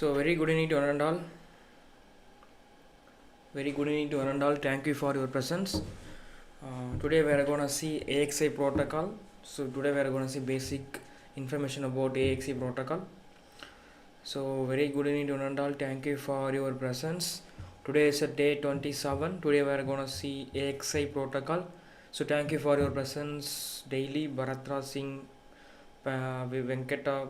So very good evening to one and all. Very good evening to one and all. Thank you for your presence. Today we are going to see AXI protocol. So today we are going to see basic information about AXI protocol. So very good evening to one and all. Thank you for your presence. Today is day 27. Today we are going to see AXI protocol. So thank you for your presence daily. Bharatra Singh, Venkata,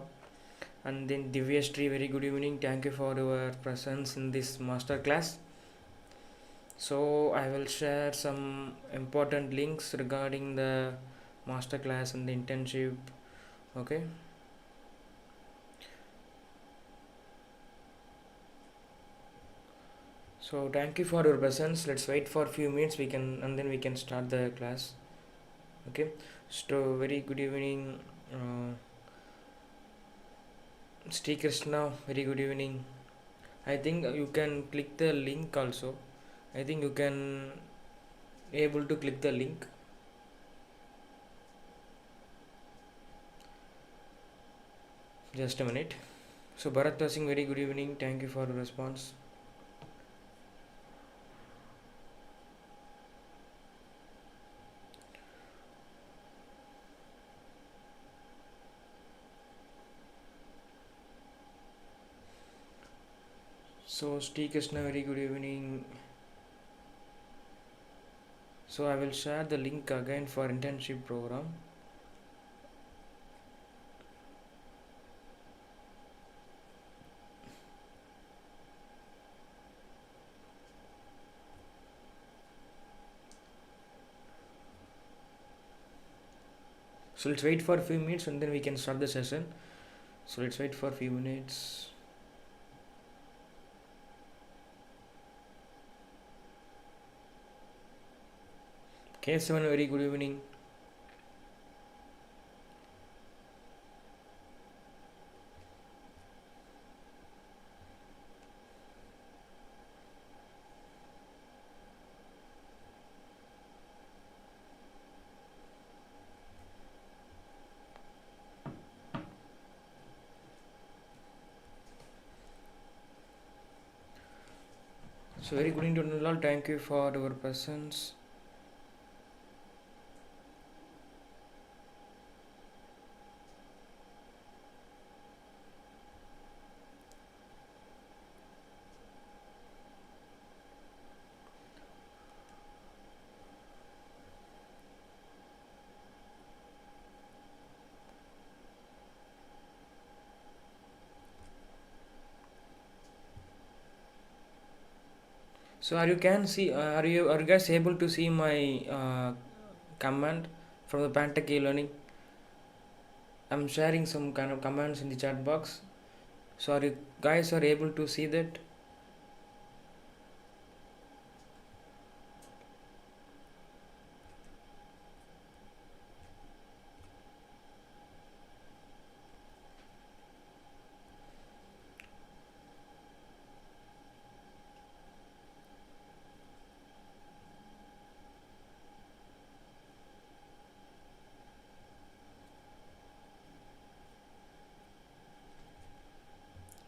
and then Divyashree. Very good evening. Thank you for your presence in this master class. So I will share some important links regarding the masterclass and the internship. Okay. So thank you for your presence. Let's wait for a few minutes. Then we can start the class. Okay. So very good evening, Sri Krishna. Very good evening. I think you can click the link also. I think you can able to click the link. Just a minute. So Bharat Singh, very good evening. Thank you for the response. So Sri Krishna, very good evening. So I will share the link again for internship program. So let's wait for a few minutes and then we can start the session. So let's wait for a few minutes. K7, very good evening. So very good evening to all. Thank you for your presence. So are you guys able to see my command from the pantechelearning? I'm sharing some kind of commands in the chat box. So are you guys are able to see that?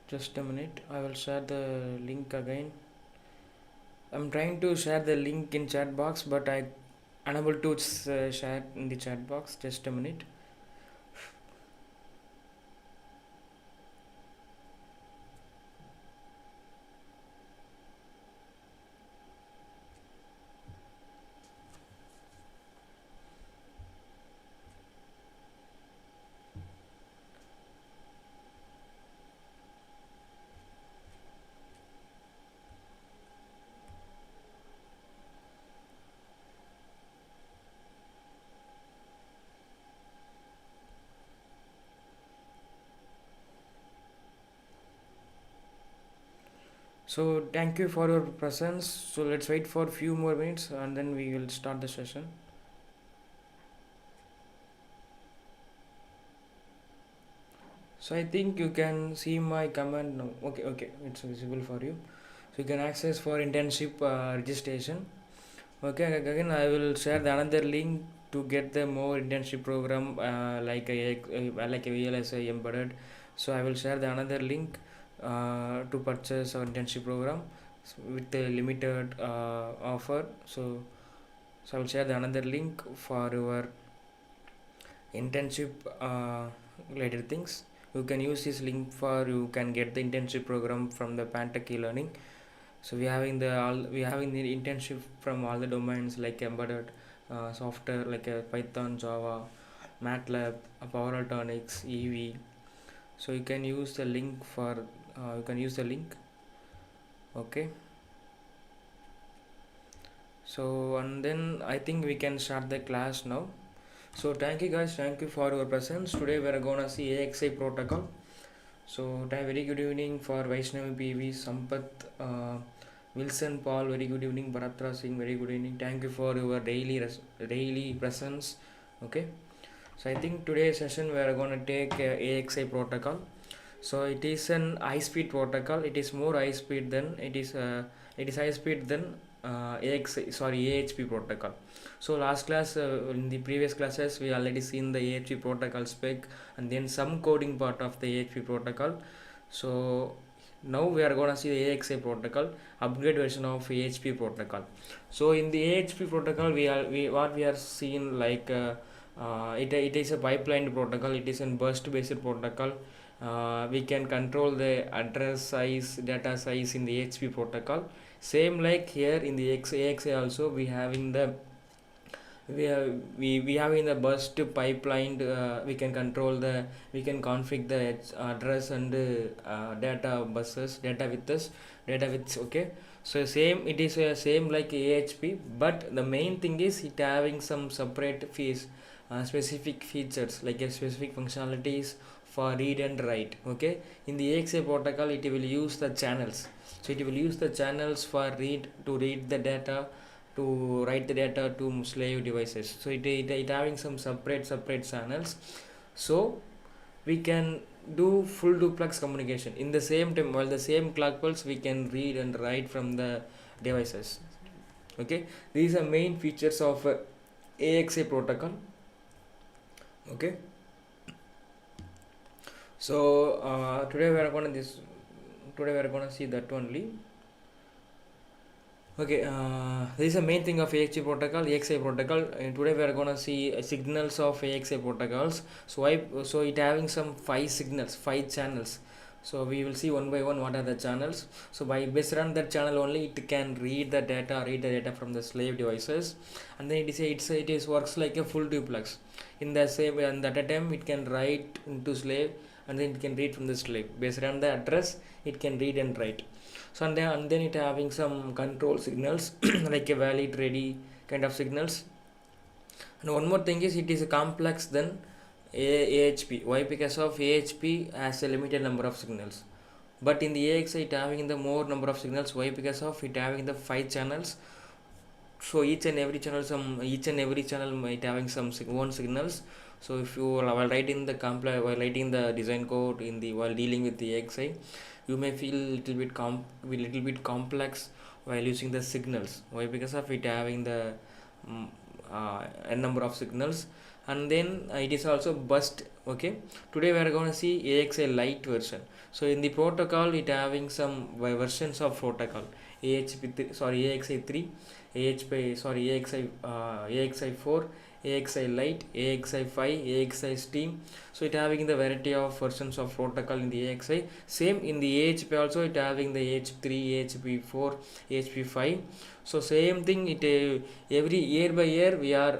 Just a minute, I will share the link again. I'm trying to share the link in chat box, but I unable to share in the chat box. Just a minute. So thank you for your presence. So let's wait for a few more minutes and then we will start the session. So I think you can see my command now. Okay, it's visible for you. So you can access for internship registration. Okay, again I will share the another link to get the more internship program like a VLSI embedded. So I will share the another link to purchase our internship program with a limited offer. So I will share the another link for your internship related things. You can use this link for you can get the internship program from the pantechelearning. So we having the internship from all the domains like embedded software like Python, Java, MATLAB, Power Electronics, EV. So you can use the link for you can use the link. Okay. So and then I think we can start the class now. So thank you guys, thank you for your presence. Today we are gonna see AXI protocol. So very good evening for Vaishnavi PV, Sampath, Wilson Paul, very good evening. Bharatra Singh, very good evening. Thank you for your daily presence. Okay. So I think today's session we are gonna take AXI protocol. So it is an high speed protocol. It is more high speed than it is high speed than AHP protocol. So last class in the previous classes we already seen the AHP protocol spec and then some coding part of the AHP protocol. So now we are gonna see the AXI protocol, upgrade version of AHP protocol. So in the AHP protocol we are seeing like it is a pipeline protocol. It is a burst based protocol. We can control the address size, data size in the AHP protocol. Same like here in the AXI also we having the we having the burst pipeline. We can control the we can configure the address and data buses, data with okay. So same it is same like AHP, but the main thing is it having some separate specific features like specific functionalities for read and write. Okay, in the AXI protocol it will use the channels. So it will use the channels for read the data, to write the data to slave devices. So it having some separate channels. So we can do full duplex communication in the same time. While the same clock pulse we can read and write from the devices. Okay, these are main features of AXI protocol. Okay, so today we are gonna see that only. Okay, this is the main thing of AXI protocol. And today we are gonna see signals of AXI protocols. So it having some 5 signals, 5 channels. So we will see one by one what are the channels. So based on that channel only it can read the data from the slave devices, and then it is works like a full duplex. In the same and at a time it can write into slave and then it can read from the slave. Based on the address it can read and write. So and then it having some control signals like a valid ready kind of signals. And one more thing is it is complex than AHP. Why? Because of AHP has a limited number of signals, but in the AXI it having the more number of signals. Why? Because of it having the 5 channels. So each and every channel might having some own signals. So if you while writing the design code while dealing with the AXI, you may feel little bit complex while using the signals. Why? Because of it having the n number of signals, and then it is also burst. Okay, today we are going to see AXI Lite version. So in the protocol it having some versions of protocol. AXI 3, AXI 4, AXI Lite, AXI 5, AXI Steam. So it having the variety of versions of protocol in the AXI. Same in the AHP also it having the AHP3, AHP4, AHP5. So same thing every year by year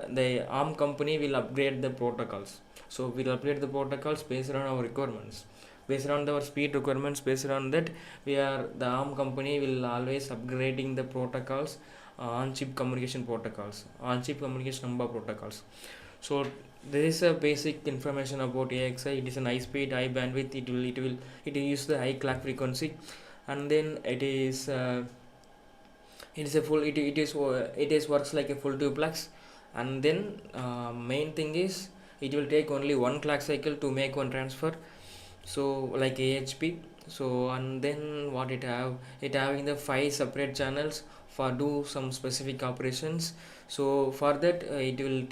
the ARM company will upgrade the protocols. So we'll upgrade the protocols based on our requirements. Based on our speed requirements, based on that the ARM company will always upgrading the protocols, on-chip communication protocols, on-chip communication AMBA protocols. So there is a basic information about AXI. It is an high speed, high bandwidth. It will use the high clock frequency, and then it is works like a full duplex. And then main thing is it will take only one clock cycle to make one transfer. So like AHP. So and then what it having the 5 separate channels for do some specific operations. So for that it will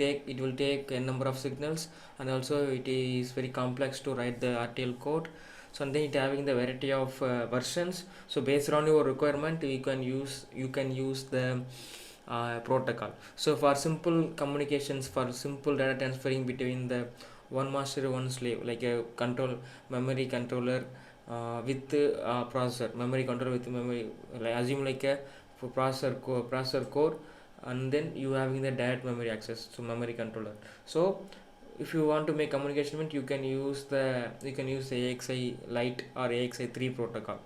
take a number of signals, and also it is very complex to write the RTL code. So and then it having the variety of versions. So based on your requirement, you can use the protocol. So for simple communications, for simple data transferring between the one master one slave, like a memory controller with processor, memory controller with memory, like assume like a processor core, and then you having the direct memory access, so memory controller. So if you want to make communication, you can use the AXI Lite or AXI 3 protocol.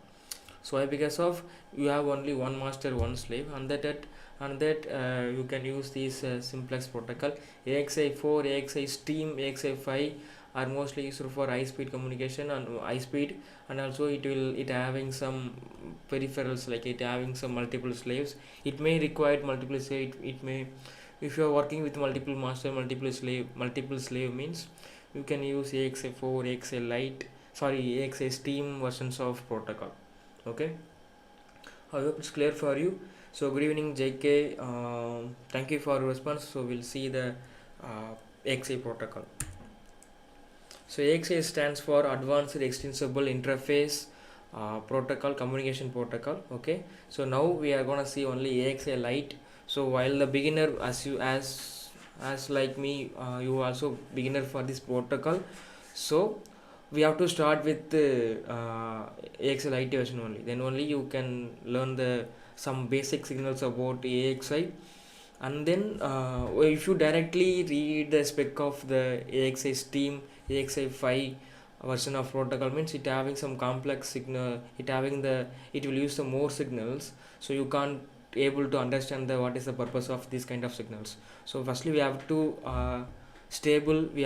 So why? Because of you have only one master one slave, and that you can use this simplex protocol. AXI 4, AXI Steam, AXI 5 are mostly used for high speed communication and high speed, and also it having some peripherals, like it having some multiple slaves. It may require multiple slave. It may, if you are working with multiple master multiple slave means you can use AXI 4, AXI Lite, AXI Steam versions of protocol. Okay, I hope it's clear for you. So good evening, JK. Thank you for your response. So we'll see the AXI protocol. So AXI stands for Advanced Extensible Interface Protocol, Communication Protocol. Okay, so now we are gonna see only AXI Lite. So while the beginner, as like me, you also beginner for this protocol. So we have to start with the AXI Lite version only. Then only you can learn the some basic signals about AXI. And then if you directly read the spec of the AXI Steam, AXI 5 version of protocol, means it having some complex signal, it will use some more signals, so you can't able to understand the what is the purpose of this kind of signals. So firstly we have to we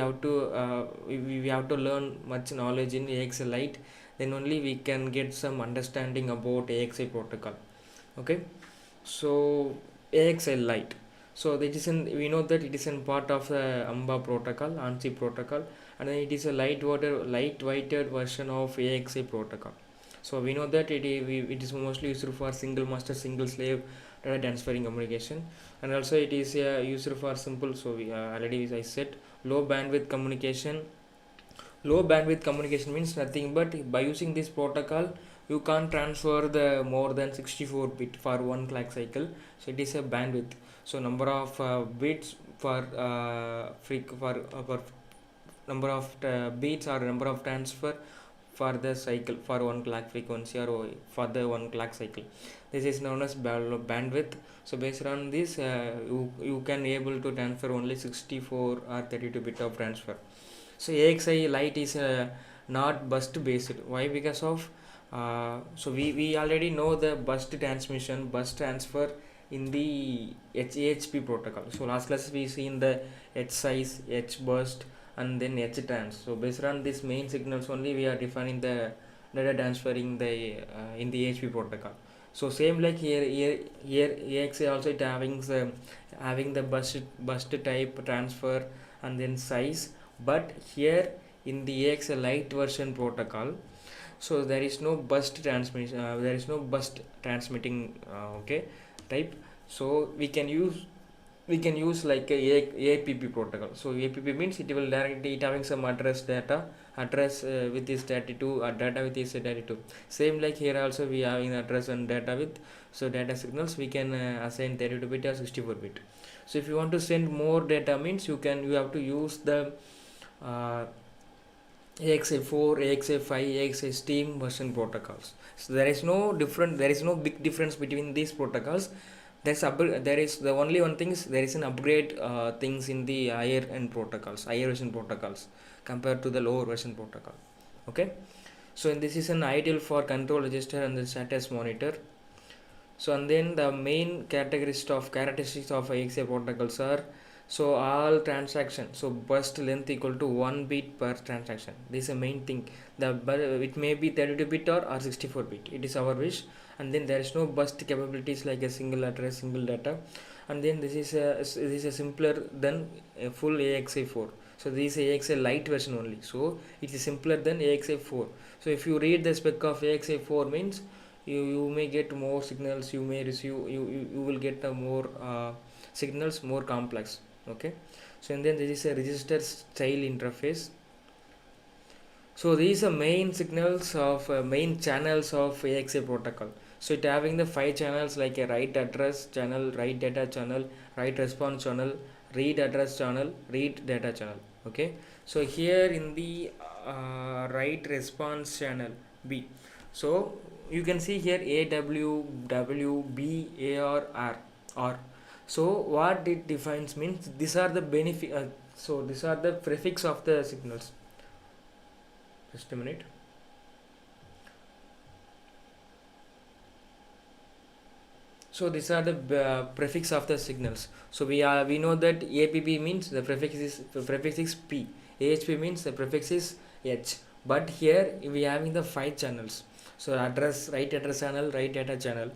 have to learn much knowledge in AXI Lite, then only we can get some understanding about AXI protocol. Okay, so AXI Lite, so we know that it is in part of the AMBA protocol, ANSI protocol, and then it is a lightweighted version of AXI protocol. So we know that it is mostly used for single master single slave data transferring communication, and also it is used for simple, so we already I said, low bandwidth communication. Low bandwidth communication means nothing but by using this protocol you can't transfer the more than 64 bit for one clock cycle, so it is a bandwidth. So number of bits for number of beats or number of transfer for the cycle for one clock frequency or for the one clock cycle, this is known as bandwidth. So based on this you can able to transfer only 64 or 32 bit of transfer. So AXI Lite is not burst based. Why? Because of so we already know the burst transfer in the HAHP protocol. So last class we seen the H size, H burst, and then H trans. So based on these main signals only we are defining the data transferring the in the HP protocol. So same like here AXI also it having the burst type transfer and then size, but here in the AXI Lite version protocol, so there is no burst transmission, there is no burst transmitting okay type. So we can use like a APP protocol. So APP means it will directly having some address with this 32 or data with this 32. Same like here also we having address and data with, so data signals we can assign 32 bit or 64 bit. So if you want to send more data means you have to use the AXI 4, AXI 5, AXI Steam version protocols. So there is no big difference between these protocols. There is the only one thing is there is an upgrade things in the higher version protocols compared to the lower version protocol. Okay, so this is an ideal for control register and the status monitor. So and then the main characteristics of AXI protocols are, so all transaction, so burst length equal to 1 bit per transaction. This is the main thing. It may be 32 bit or 64 bit, it is our wish. And then there is no burst capabilities like a single address, single data. And then this is a simpler than a full AXI 4. So this is AXI Lite version only, so it is simpler than AXI 4. So if you read the spec of AXI 4 means you may get more signals, you may receive, you will get more signals more complex. Okay, so and then this is a register style interface. So these are main signals of main channels of AXI protocol. So it having the 5 channels like a write address channel, write data channel, write response channel, read address channel, read data channel. Okay. So here in the write response channel B. So you can see here A W W B A R R R. So what it defines means these are the benefit. So these are the prefix of the signals. Just a minute. So these are the prefix of the signals. So we know that APP means the prefix is P. AHP means the prefix is H. But here we having the 5 channels. So address, write address channel, write data channel,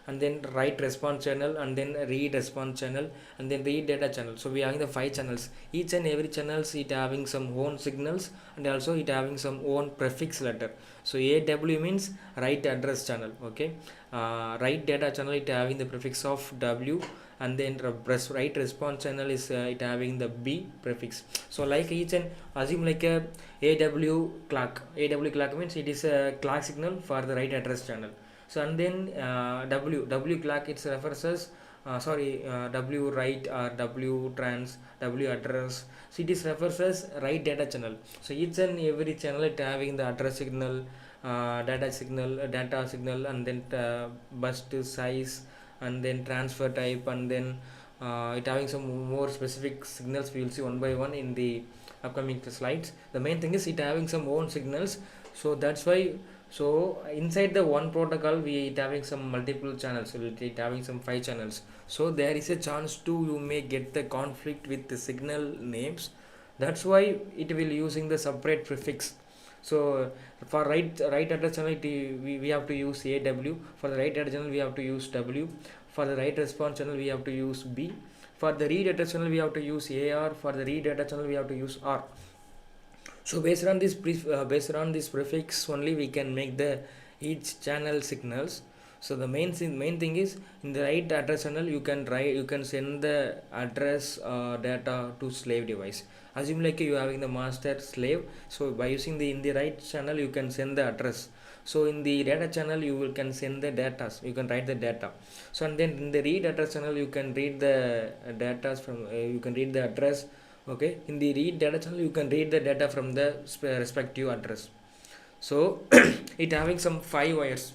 and then write response channel, and then read response channel, and then read data channel. So we having the 5 channels. Each and every channels it having some own signals, and also it having some own prefix letter. So AW means write address channel. Okay. Write data channel it having the prefix of W, and then write response channel is it having the B prefix. So like each and assume like a AW clock. AW clock means it is a clock signal for the write address channel. So and then W clock it refers as W write or W trans, W address. So it is refers as write data channel. So each and every channel it having the address signal, data signal, and then bus size, and then transfer type, and then it having some more specific signals. We will see one by one in the upcoming slides. The main thing is it having some own signals. So that's why, so inside the one protocol we it having some multiple channels. So it having some 5 channels. So there is a chance to you may get the conflict with the signal names. That's why it will using the separate prefix. So for write address channel we have to use AW. For the write address channel we have to use W. For the write response channel we have to use B. For the read address channel we have to use AR. For the read data channel we have to use R. So based on this prefix only we can make the each channel signals. So the main thing is in the write address channel you can send the address data to slave device. Assume like you having the master slave. So by using the in the write channel you can send the address. So in the data channel you can send the data. You can write the data. So and then in the read address channel you can read the data from you can read the address. Okay, in the read data channel you can read the data from the respective address. So it having some 5 wires.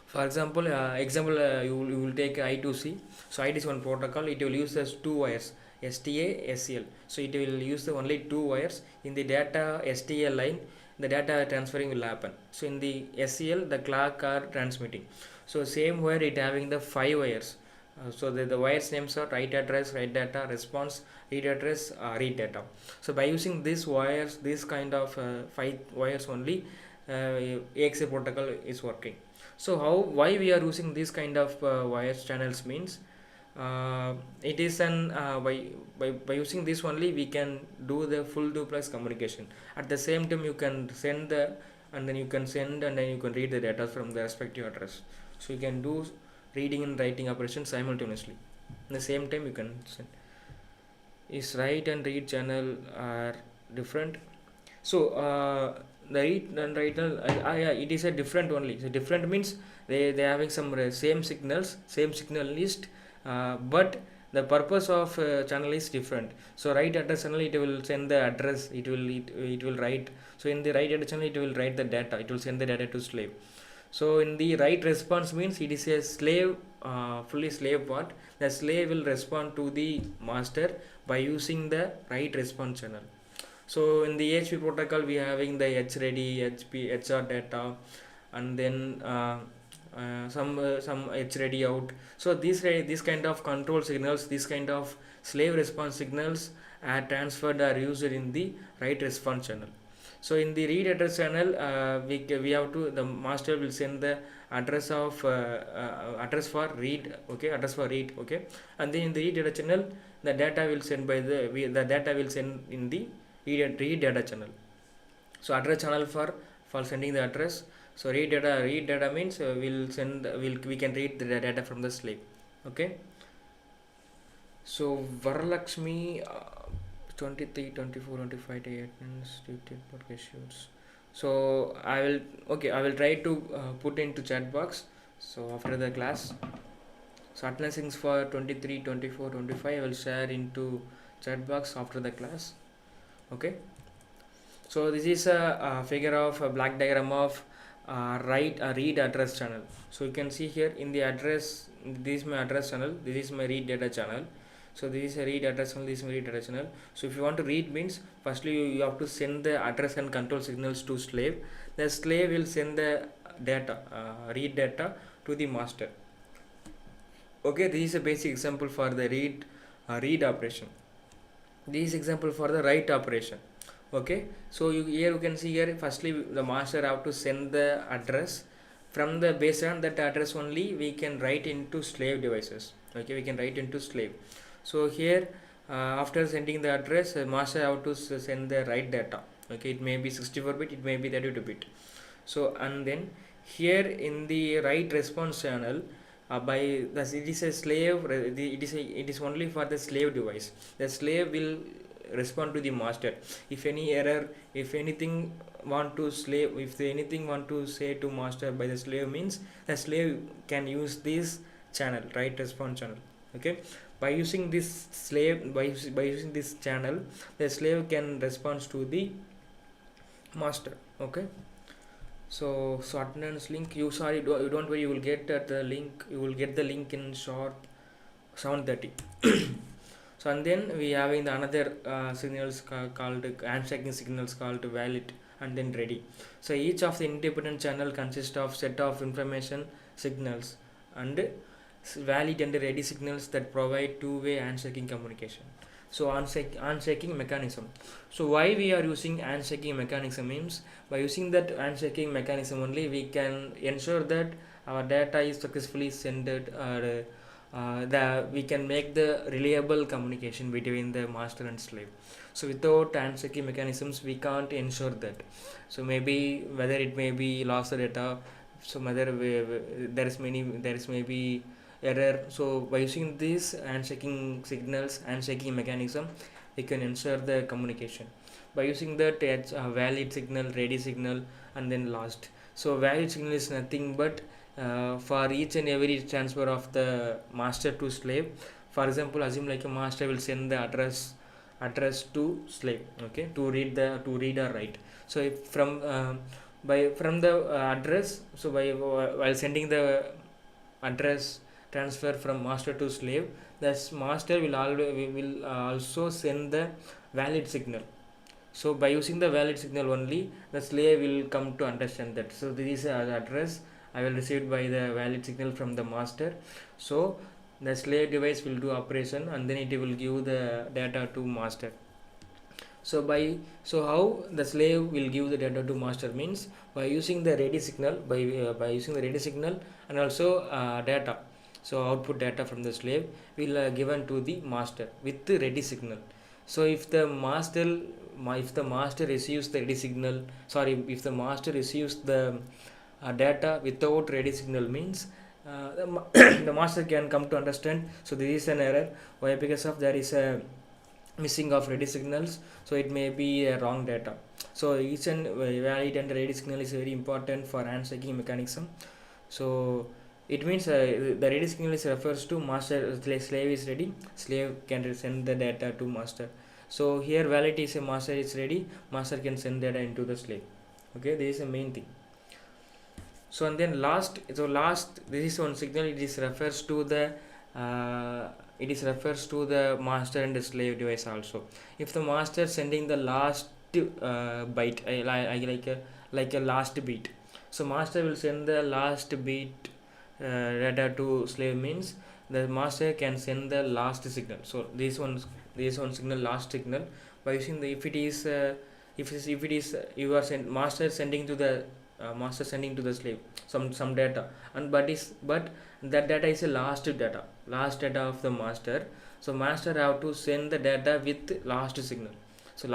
For example, you will take I2C. So I2C is one protocol. It will use as 2 wires, STA, SCL. So it will use the only 2 wires. In the data STA line, the data transferring will happen. So in the SCL, the clock are transmitting. So same wire it having the 5 wires. So the wires names are write address, write data, response, read address, read data. So by using these wires, this kind of 5 wires only, AXI protocol is working. So why we are using this kind of wires channels means it is an by using this only we can do the full duplex communication. At the same time you can send the and then you can send and then you can read the data from the respective address. So you can do reading and writing operations simultaneously. At the same time you can send. Is write and read channel are different. So the read and write it is a different only. So different means they having some same signals, same signal list, but the purpose of channel is different. So write address channel it will send the address, it will write. So in the write address channel it will write the data, it will send the data to slave. So in the write response means it is a slave, fully slave part. The slave will respond to the master by using the write response channel. So in the HP protocol we are having the HREADY, HR data, and then some HREADY out. So these kind of control signals, these kind of slave response signals are transferred or used in the write response channel. So in the read address channel we have to the master will send the address of address for read, okay, address for read, okay, and then in the read data channel the data will send by the data will send in the read data channel. So address channel for sending the address. So read data means we can read the data from the slave. Okay. So Varalakshmi 23, 24, 25 day attendance duty issues. So I will try to put into chat box. So after the class, so attendance for 23, 24, 25 I will share into chat box after the class. Okay. So this is a figure of a black diagram of read address channel. So you can see here in the address, this is my address channel, this is my read data channel. So this is a read address channel, this is my read data channel. So if you want to read means firstly you have to send the address and control signals to slave. The slave will send the data, read data to the master. Okay, this is a basic example for the read operation. This is example for the write operation. Okay, so here you can see here firstly the master have to send the address. From the based on that address only we can write into slave devices. Okay, we can write into slave. So here after sending the address, master have to send the write data. Okay, it may be 64 bit, it may be 32 bit. So and then here in the write response channel, by thus it is a slave, it is only for the slave device. The slave will respond to the master. If any error, if anything want to slave, if anything want to say to master by the slave means the slave can use this channel, write response channel. Okay, by using this slave, by using this channel, the slave can respond to the master. Okay, so attendance link, you don't worry, you will get the link, you will get the link in sharp 7:30. So and then we having the another signals called handshaking signals called valid and then ready. So each of the independent channel consists of set of information signals and valid and ready signals that provide two-way handshaking communication. So handshaking mechanism. So why we are using handshaking mechanism means by using that handshaking mechanism only we can ensure that our data is successfully sent, we can make the reliable communication between the master and slave. So without handshaking mechanisms we can't ensure that. So maybe whether it may be lost the data, so whether there is maybe error. So by using these handshaking signals, handshaking mechanism, we can ensure the communication. By using that valid signal, ready signal, and then last. So valid signal is nothing but for each and every transfer of the master to slave. For example, assume like a master will send the address to slave, okay, to read or write. So if from the address, so while sending the address transfer from master to slave, the master will also send the valid signal. So by using the valid signal only, the slave will come to understand that. So this is the address I will receive by the valid signal from the master. So the slave device will do operation and then it will give the data to master. So how the slave will give the data to master means by using the ready signal, by using the ready signal and also data. So output data from the slave will given to the master with the ready signal. So if the master receives the ready signal, if the master receives the data without ready signal means the master can come to understand. So this is an error. Why? Because of there is a missing of ready signals. So it may be a wrong data. So each and valid and ready signal is very important for handshaking mechanism. So it means the ready signal is refers to master, slave is ready, slave can send the data to master. So here valid is a master is ready, master can send data into the slave. Okay, this is the main thing. So and then last, this is one signal, it is refers to the master and the slave device also. If the master sending the last byte, like a last bit, so master will send the last bit data to slave means the master can send the last signal. So this one signal, last signal, by using the if it is you are master sending to the slave some data, and but that data is a last data of the master. So master have to send the data with last signal. So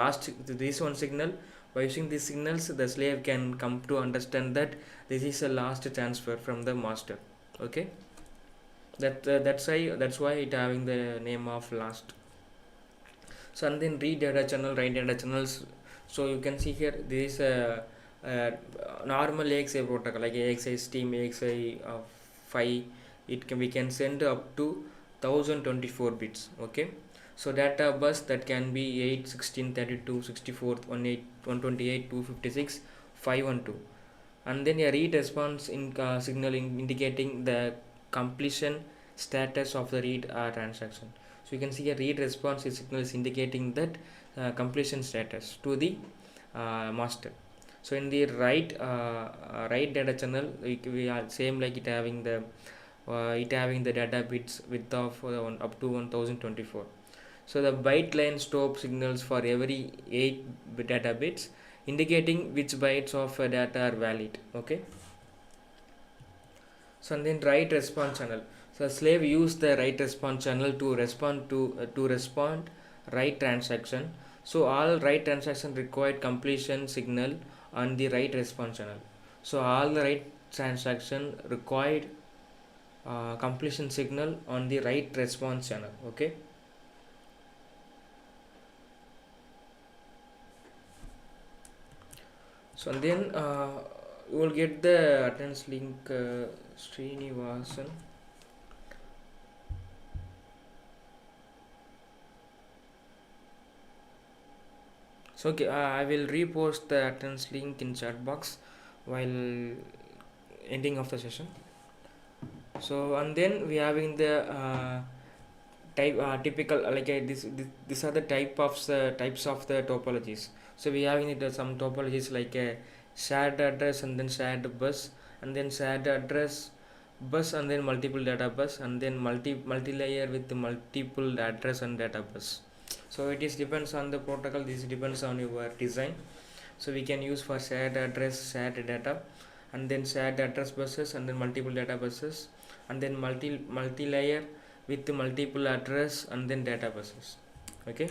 this one signal, by using these signals the slave can come to understand that this is a last transfer from the master. Okay, that's why it having the name of last. So and then read data channel, write data channels. So you can see here this is a normal AXI protocol like AXI Steam, AXI 5. We can send up to 1024 bits. Okay, so data bus that can be 8, 16, 32, 64, 18, 128, 256, 512, and then a read response in signal indicating the completion status of the read transaction. So you can see a read response signal is indicating that completion status to the master. So in the write data channel, we are same like it having the data bits width of up to 1024. So the byte line stop signals for every 8 data bits, indicating which bytes of data are valid. Okay, so and then write response channel. So slave use the write response channel to respond write transaction. So all write transaction required completion signal on the write response channel. So all the write transaction required completion signal on the write response channel. Okay, so and then you will get the attendance link, Srinivasan. So okay, I will repost the attendance link in chat box while ending of the session. So and then we having the type typical like these are the types of the topologies. So we having some topologies like a shared address and then shared bus and then shared address bus and then multiple data bus and then multi layer with the multiple address and data bus. So it is depends on the protocol. This depends on your design. So we can use for shared address, shared data, and then shared address buses and then multiple data buses and then multi layer with multiple address and then data buses. Okay,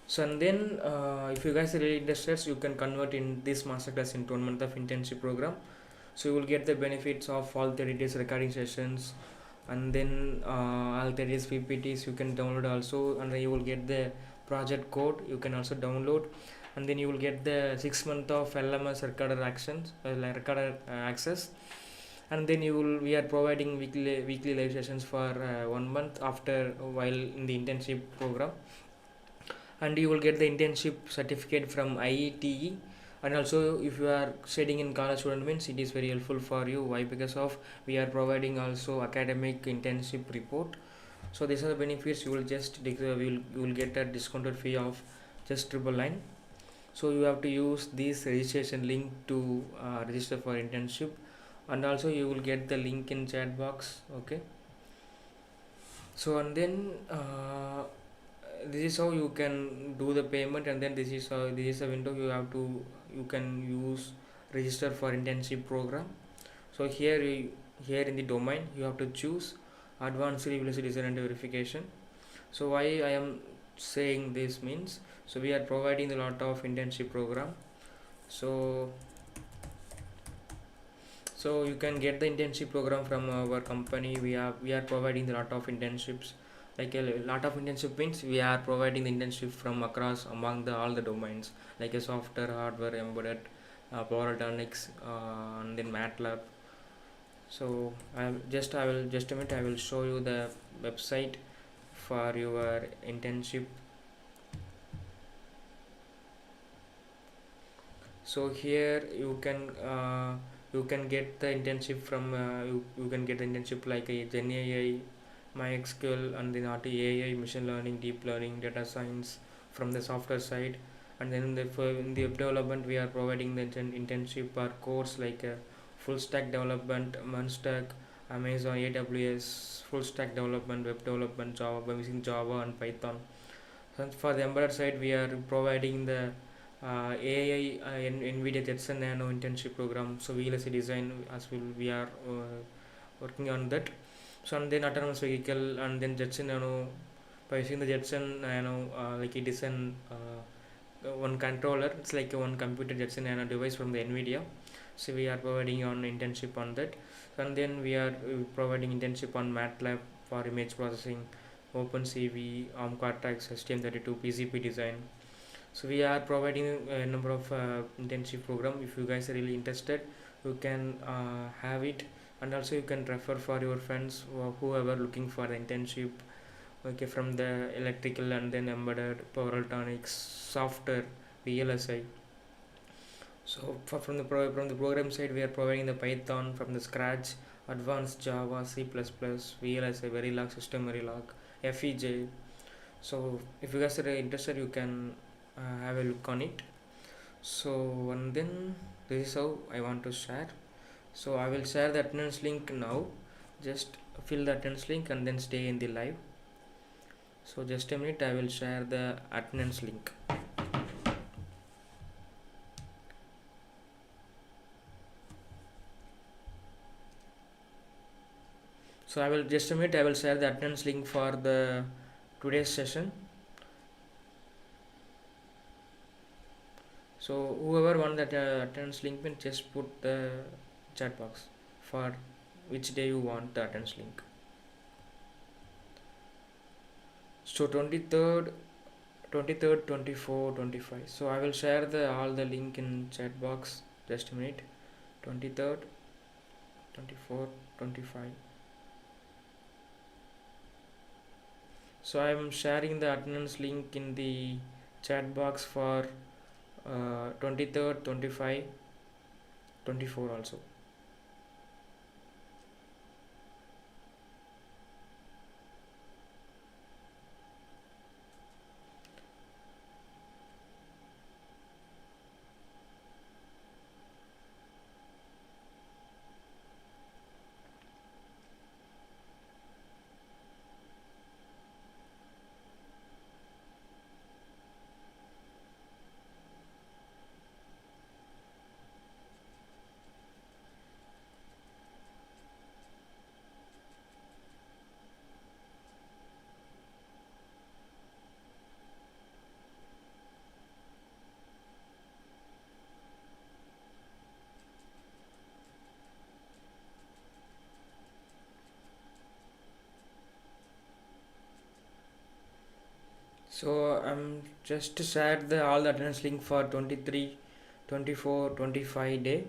so and then if you guys are really interested, you can convert in this masterclass into 1 month of internship program. So you will get the benefits of all 30 days recording sessions and then all 30 days PPTs you can download also, and then you will get the project code you can also download, and then you will get the 6 month of LMS recorder actions recorder access, and then we are providing weekly live sessions for 1 month after while in the internship program, and you will get the internship certificate from IETE. And also if you are studying in college student means it is very helpful for you. Why? Because of we are providing also academic internship report. So these are the benefits. You will just you will get a discounted fee of just 999. So you have to use this registration link to register for internship, and also you will get the link in chat box. Okay, so and then this is how you can do the payment, and then this is a window you can use register for internship program. So here in the domain you have to choose advanced VLSI design and verification. So why I am saying this means, so we are providing a lot of internship program. So you can get the internship program from our company. We are providing a lot of internships, like a lot of internship means we are providing the internship from across among all the domains like a software, hardware, embedded, power electronics, and then MATLAB. So I will just a minute, I will show you the website for your internship. So here you can get the internship from you can get the internship like a Gen AI, MySQL, and then AI, machine learning, deep learning, data science from the software side. And then in the web development we are providing the internship or course like a full stack development, Munstack, Amazon, AWS, full stack development, web development, Java by using Java and Python. And for the embedded side we are providing the AI NVIDIA Jetson Nano internship program. So VLSI design as well we are working on that. So and then autonomous vehicle, and then Jetson Nano by using the Jetson Nano like it is an one controller, it's like a one computer Jetson Nano device from the NVIDIA. So we are providing on internship on that, and then we are providing internship on MATLAB for image processing, OpenCV, ARM Cortex, STM32, PCP design. So we are providing a number of internship program. If you guys are really interested, you can have it, and also you can refer for your friends whoever looking for the internship. Okay, from the electrical and then embedded, power electronics, software, VLSI. So from the program side, we are providing the Python from the scratch, advanced Java, C++, VLSI, Verilog, SystemVerilog, FEJ. So if you guys are interested, you can have a look on it. So and then this is how I want to share. So I will share the attendance link now. Just fill the attendance link and then stay in the live. So just a minute, I will share the attendance link. So I will just a minute, I will share the attendance link for the today's session. So whoever want that attendance link, just put the chat box for which day you want the attendance link. So 23rd, 24, 25. So I will share all the link in chat box. Just a minute. 23rd, 24, 25. So I am sharing the attendance link in the chat box for 23rd, 25, 24 also. So I'm just shared all the attendance link for 23, 24, 25 day.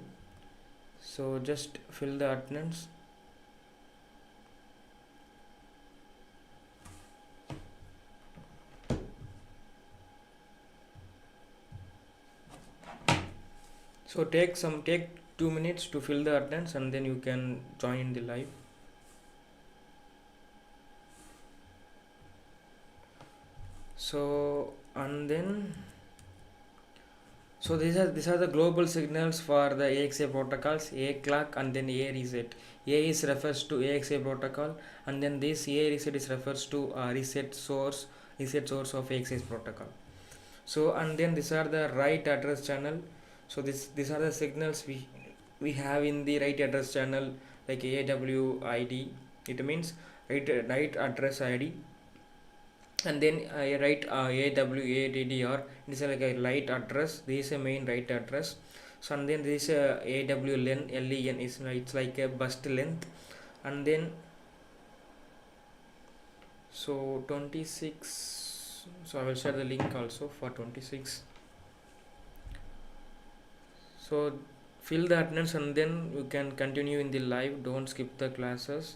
So just fill the attendance. So take 2 minutes to fill the attendance and then you can join in the live. So and then these are the global signals for the AXI protocols, A clock and then A reset. A is refers to AXI protocol, and then this A reset is refers to reset source of AXI protocol. So and then these are the right address channel. So these are the signals we have in the right address channel, like AWID. It means right address ID, and then I write AWADDR. It is like a light address. This is a main right address. So and then this AWLEN LEN is it's like a bus length, and then so 26. So I will share the link also for 26. So fill the attendance and then you can continue in the live. Don't skip the classes.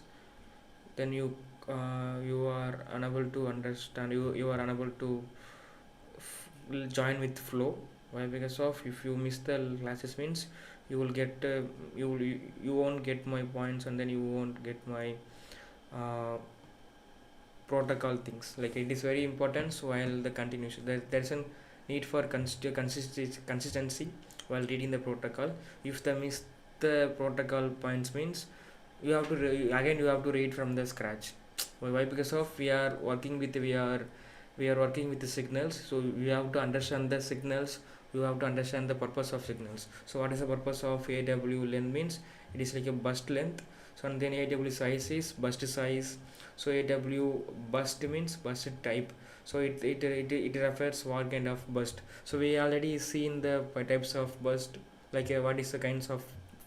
Then you are unable to understand, you are unable to join with flow. Why? Because of if you miss the classes means you will get you won't get my points, and then you won't get my protocol things. Like it is very important. So while the continuation, there's a need for consistency while reading the protocol. If the miss the protocol points means you have to you have to read from the scratch. Why? Because of we are working with the signals, so we have to understand the signals. You have to understand the purpose of signals. So what is the purpose of AW length means? It is like a burst length. So and then AW size is burst size. So AW burst means burst type. So it refers what kind of burst. So we already seen the types of burst, like what is the kinds of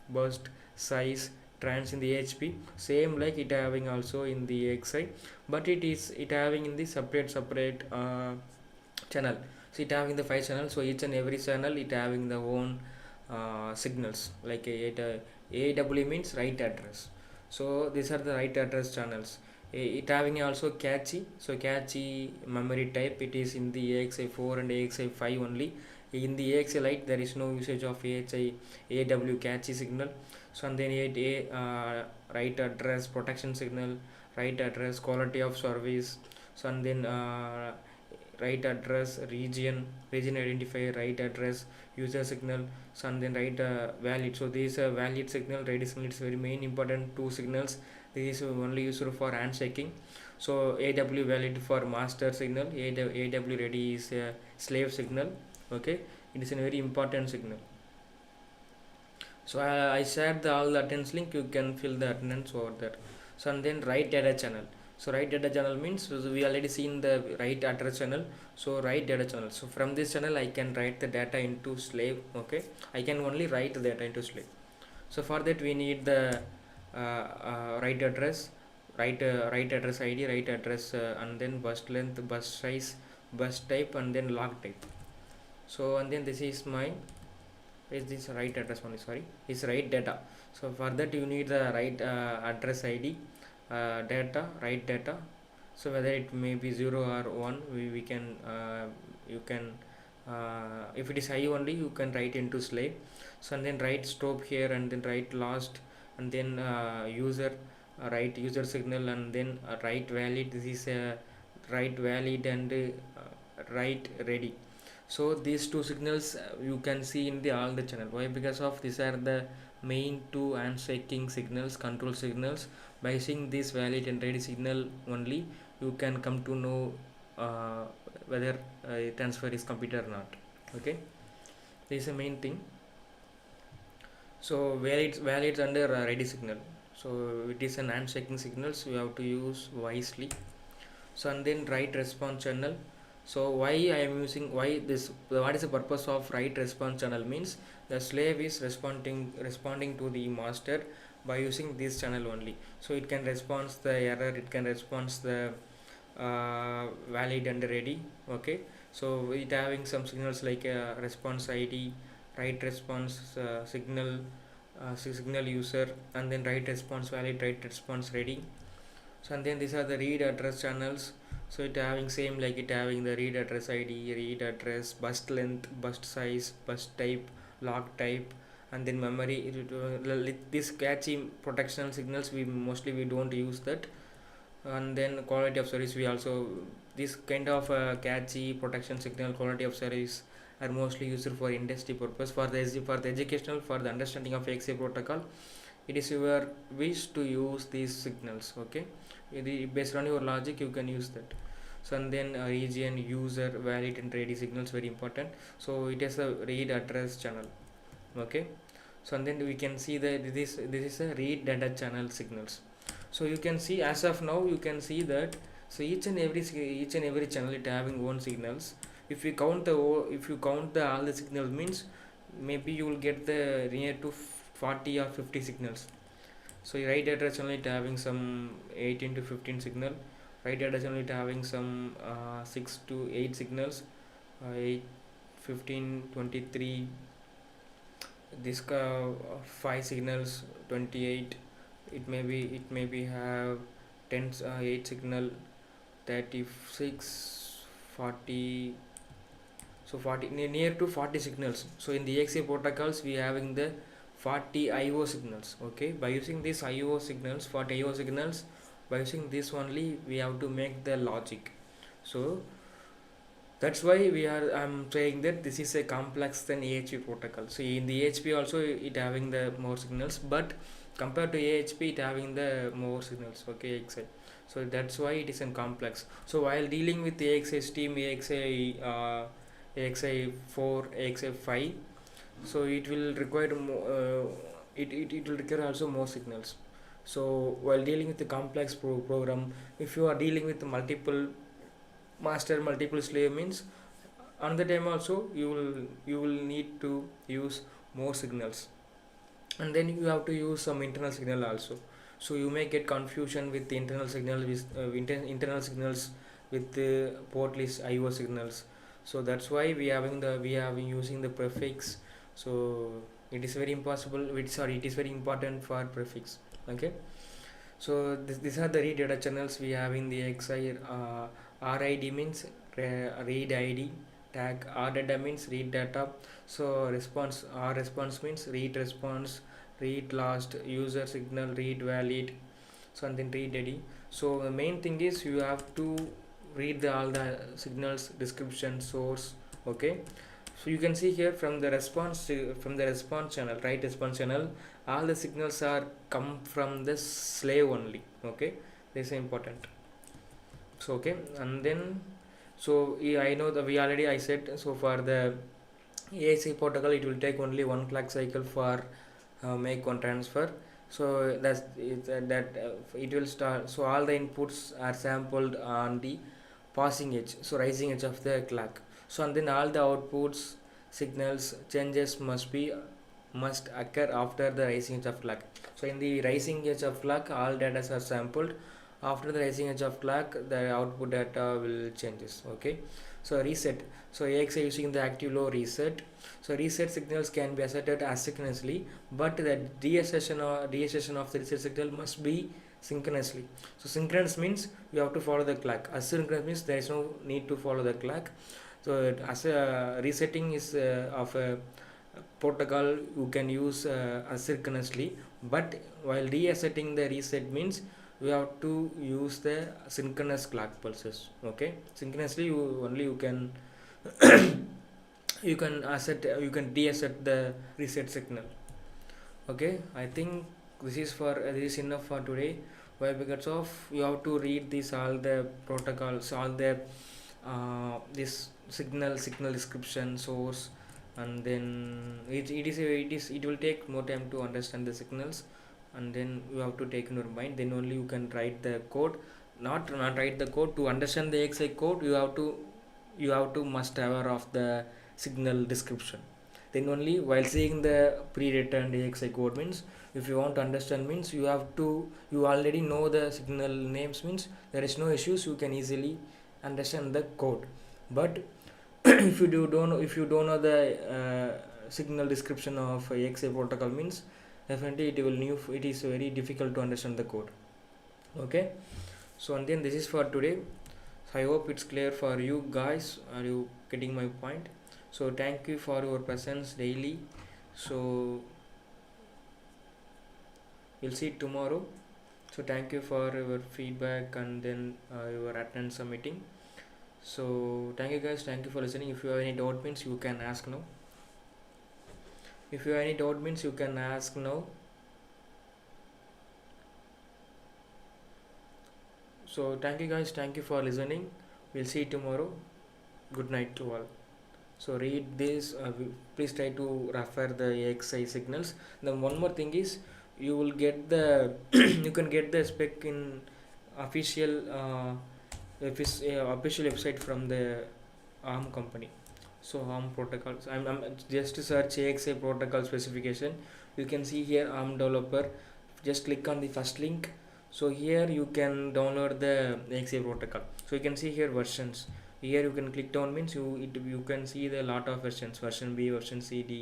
burst, size, trans in the HP, same like it having also in the AXI, but it having in the separate channel. So it having the 5 channels, so each and every channel it having the own signals, like AW means write address. So these are the write address channels. It having also catchy, so catchy memory type, it is in the AXI 4 and AXI 5 only. In the AXI Lite there is no usage of AW catchy signal. So and then write address protection signal, write address quality of service, so and then write address region identifier, write address user signal, so and then write valid. So these valid signal, ready signal, it's very main important two signals. This is only used for handshaking. So AW valid for master signal, AW ready is a slave signal. Okay, it is a very important signal. So I shared all the attendance link, you can fill the attendance over there. So and then write data channel. So write data channel means, so we already seen the write address channel, so write data channel. So from this channel I can write the data into slave. Okay, I can only write the data into slave. So for that we need the write address, write address ID, write address, and then bus length, bus size, bus type, and then log type. So and then this is my this write address only, sorry, is write data. So for that you need the write address ID, data, write data. So whether it may be 0 or 1, we can you can if it is high only you can write into slave. So and then write stop here, and then write last, and then user write user signal, and then write valid. This is write valid and write ready. So these two signals you can see in the all the channel. Why? Because of these are the main two handshaking signals, control signals. By seeing this valid and ready signal only, you can come to know whether transfer is completed or not. Okay, this is the main thing. So valid under ready signal. So it is an handshaking signals, you have to use wisely. So and then write response channel. So why I am using, why this, what is the purpose of write response channel means, the slave is responding to the master by using this channel only. So it can respond the error, it can respond the valid and ready. Okay, so it having some signals like response ID, write response signal, signal user, and then write response valid, write response ready. So and then these are the read address channels. So it having same like it having the read address ID, read address, bus length, bus size, bus type, log type, and then memory. This catchy protection signals we mostly don't use that. And then quality of service, we also, this kind of catchy protection signal, quality of service are mostly used for industry purpose. For the educational, for the understanding of AXI protocol, it is your wish to use these signals. Okay, based on your logic you can use that. So and then region, user, valid and ready signals, very important. So it is a read address channel. Okay, so and then we can see that this is a read data channel signals. So you can see as of now you can see that, so each and every channel it having own signals. If you count the all the signals means, maybe you will get the near to 40 or 50 signals. So write address channel it having some 18 to 15 signal, write address channel it having some 6 to 8 signals, 8, 15, 23, this 5 signals, 28, it may be have 10 8 signal, 36, 40. So 40 near to 40 signals. So in the AXI protocols we having the 40 IO signals. Okay, by using these IO signals, 40 IO signals, by using this only we have to make the logic. So that's why I'm saying that this is a complex than AHP protocol. So in the AHP also it having the more signals, but compared to AHP it having the more signals. Okay, AXI. So that's why it is a complex. So while dealing with AXI stream, AXI 4, AXI 5, so it will require more, it will require also more signals. So while dealing with the complex program, if you are dealing with multiple master, multiple slave means, on the time also you will need to use more signals. and then you have to use some internal signal also. So you may get confusion with the internal signal with internal signals with the port list IO signals. So that's why we have been using the prefix. So it is very impossible it is very important for prefix. Okay, so these are the read data channels we have in the AXI. RID means read ID, tag. R data means read data. So response, R response means read response, read last, user signal, read valid, so and then read ID. So the main thing is you have to read all the signals description source. Okay, so you can see here from the response channel, right response channel, all the signals are come from the slave only. Okay, this is important. So okay, and then so I know that I said, so for the AXI protocol it will take only one clock cycle for make one transfer. So that's it, it will start. So all the inputs are sampled on the passing edge, so rising edge of the clock. So and then all the outputs signals changes must occur after the rising edge of clock. So in the rising edge of clock all data are sampled. After the rising edge of clock the output data will changes. Okay, so reset. So AXI using the active low reset. So reset signals can be asserted asynchronously, but the deassertion of the reset signal must be synchronously. So synchronous means you have to follow the clock. Asynchronous means there is no need to follow the clock. So as a resetting is of a protocol you can use asynchronously, but while reasserting the reset means you have to use the synchronous clock pulses. Okay, synchronously you can you can deassert the reset signal. Okay, I think this is enough for today. Why? Because of you have to read this all the protocols, all the this signal description source, and then it will take more time to understand the signals, and then you have to take in your mind, then only you can write the code. Not write the code. To understand the AXI code you have to must aware of the signal description. Then only while seeing the pre-written AXI code means, if you want to understand means you already know the signal names means there is no issues, you can easily understand the code. But if you don't know the signal description of AXI protocol means definitely it is very difficult to understand the code. Okay, so and then this is for today. So I hope it's clear for you guys. Are you getting my point? So thank you for your presence daily. So we'll see tomorrow. So thank you for your feedback and then your attendance meeting. So thank you guys, thank you for listening. If you have any doubt means you can ask now. So thank you guys, thank you for listening. We'll see you tomorrow. Good night to all. So read this, please try to refer the AXI signals. Then one more thing is you will get the you can get the spec in official official website from the ARM company. So ARM protocols, I'm just search AXI protocol specification. You can see here ARM developer, just click on the first link. So here you can download the AXI protocol. So you can see here versions. Here you can click down means you can see the lot of versions, version B, version C, D,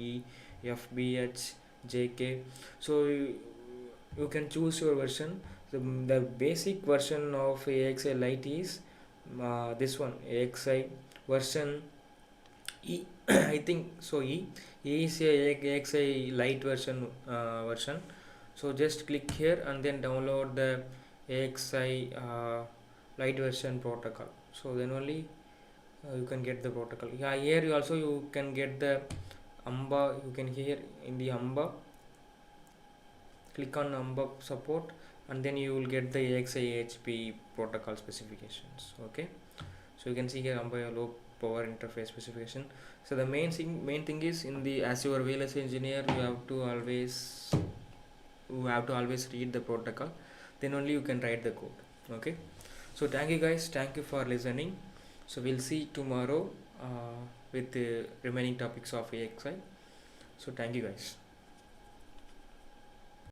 E, F, B, H, J, K. So you can choose your version. The basic version of AXI Lite is this one, AXI version E. I think so. E is a AXI Lite version. So just click here and then download the AXI Lite version protocol. So then only you can get the protocol. Yeah, here you can get the AMBA. You can hear in the AMBA. Click on AMBA support and then you will get the AXI HP protocol specifications. Okay, so you can see here AMBA low power interface specification. So the main thing is in the, as your VLSI engineer, you have to always read the protocol, then only you can write the code. Okay, so thank you guys, thank you for listening. So we'll see tomorrow with the remaining topics of AXI. So thank you guys.